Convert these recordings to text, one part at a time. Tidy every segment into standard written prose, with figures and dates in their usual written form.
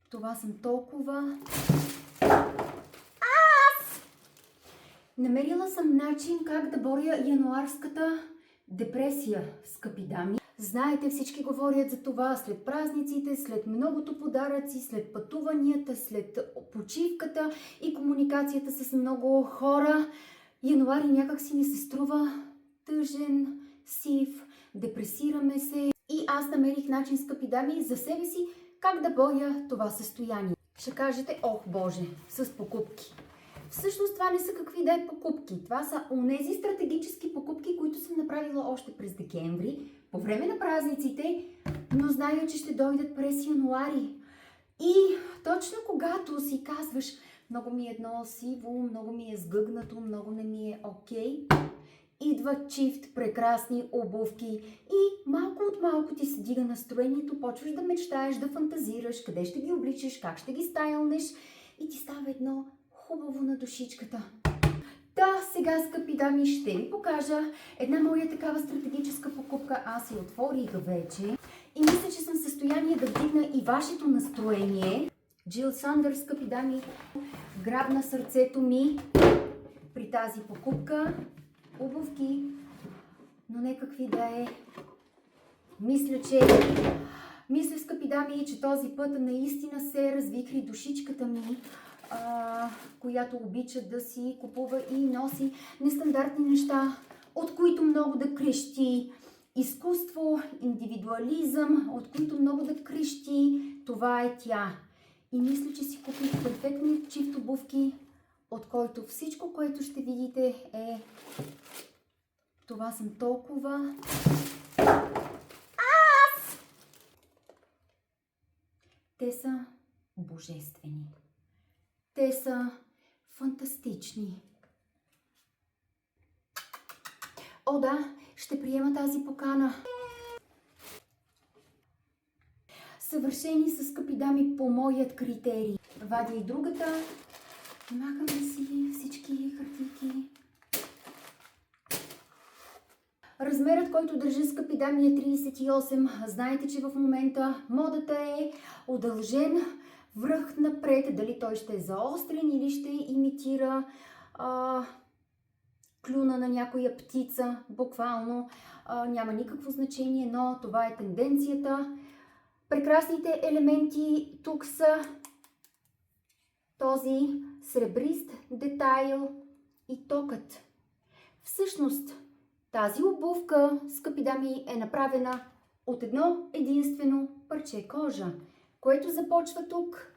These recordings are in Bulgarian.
Това съм толкова... Намерила съм начин как да боря януарската депресия, скъпи дами. Знаете, всички говорят за това след празниците, след многото подаръци, след пътуванията, след почивката и комуникацията с много хора. Януари някак си ни се струва тъжен, сив, депресираме се и аз намерих начин, скъпи дами, за себе си как да боря това състояние. Ще кажете, ох боже, с покупки. Всъщност това не са какви да е покупки. Това са онези стратегически покупки, които съм направила още през декември, по време на празниците, но зная, че ще дойдат през януари. И точно когато си казваш, много ми е едно сиво, много ми е сгъгнато, много не ми е окей, идва чифт прекрасни обувки и малко от малко ти се дига настроението, почваш да мечтаеш, да фантазираш, къде ще ги обличаш, как ще ги стайлнеш и ти става едно хубаво на душичката. Сега, скъпи дами, ще ви покажа една моя такава стратегическа покупка. Аз я отворих вече и мисля, че съм в състояние да вдигна и вашето настроение. Джил Сандърс, скъпи дами, грабна сърцето ми при тази покупка. Обувки, но не какви да е. Мисля, скъпи дами, че този път наистина се развихри душичката ми, която обича да си купува и носи нестандартни неща, от които много да крещи изкуство, индивидуализъм, от които много да крещи. Това е тя. И мисля, че си купих перфектни чифт обувки, от който всичко, което ще видите е... Това съм толкова... Те са божествени. Те са фантастични. О, да, ще приема тази покана. Съвършени са, скъпи дами, по моят критерий. Вадя и другата. Махаме си всички хартийки. Размерът, който държа, скъпи дами, е 38. Знаете, че в момента модата е удължен връх напред. Дали той ще е заострен или ще имитира клюна на някоя птица, буквално. Няма никакво значение, но това е тенденцията. Прекрасните елементи тук са този сребрист детайл и токът. Всъщност, тази обувка, скъпи дами, е направена от едно единствено парче кожа, което започва тук,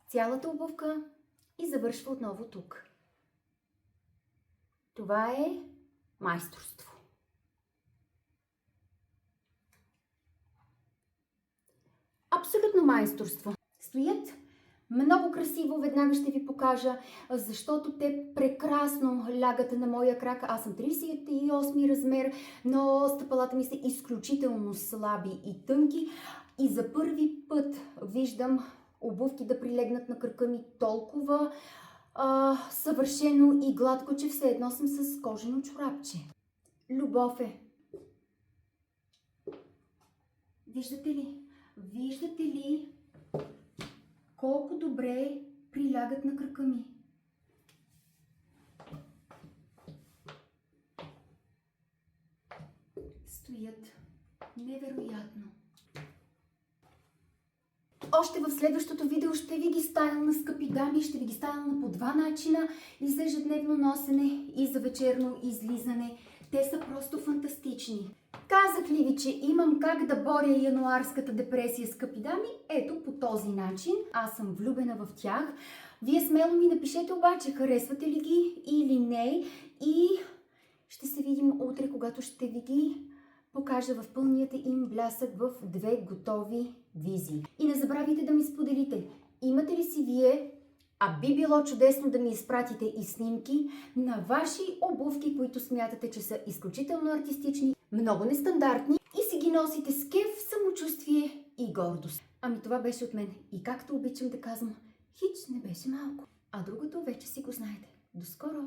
цялата обувка и завършва отново тук. Това е майсторство. Абсолютно майсторство. Стоят много красиво, веднага ще ви покажа, защото те прекрасно лягат на моя крак. Аз съм 38 размер, но стъпалата ми са изключително слаби и тънки. И за първи път виждам обувки да прилегнат на кръка ми толкова съвършено и гладко, че все едно съм с кожено чорапче. Любов е. Виждате ли? Виждате ли колко добре прилягат на кръка ми? Стоят невероятно. Още в следващото видео ще ви ги стайлна, скъпи дами, ще ви ги стайлна по два начина. И за ежедневно носене, и за вечерно излизане. Те са просто фантастични. Казах ли ви, че имам как да боря януарската депресия, скъпи дами? Ето по този начин. Аз съм влюбена в тях. Вие смело ми напишете обаче, харесвате ли ги или не. И ще се видим утре, когато ще ви ги покажа в пълнията им блясък в две готови визии. И не забравяйте да ми споделите, имате ли си вие, а би било чудесно да ми изпратите и снимки на ваши обувки, които смятате, че са изключително артистични, много нестандартни и си ги носите с кеф, самочувствие и гордост. Ами това беше от мен. И както обичам да казвам, хич не беше малко. А другото вече си го знаете. До скоро!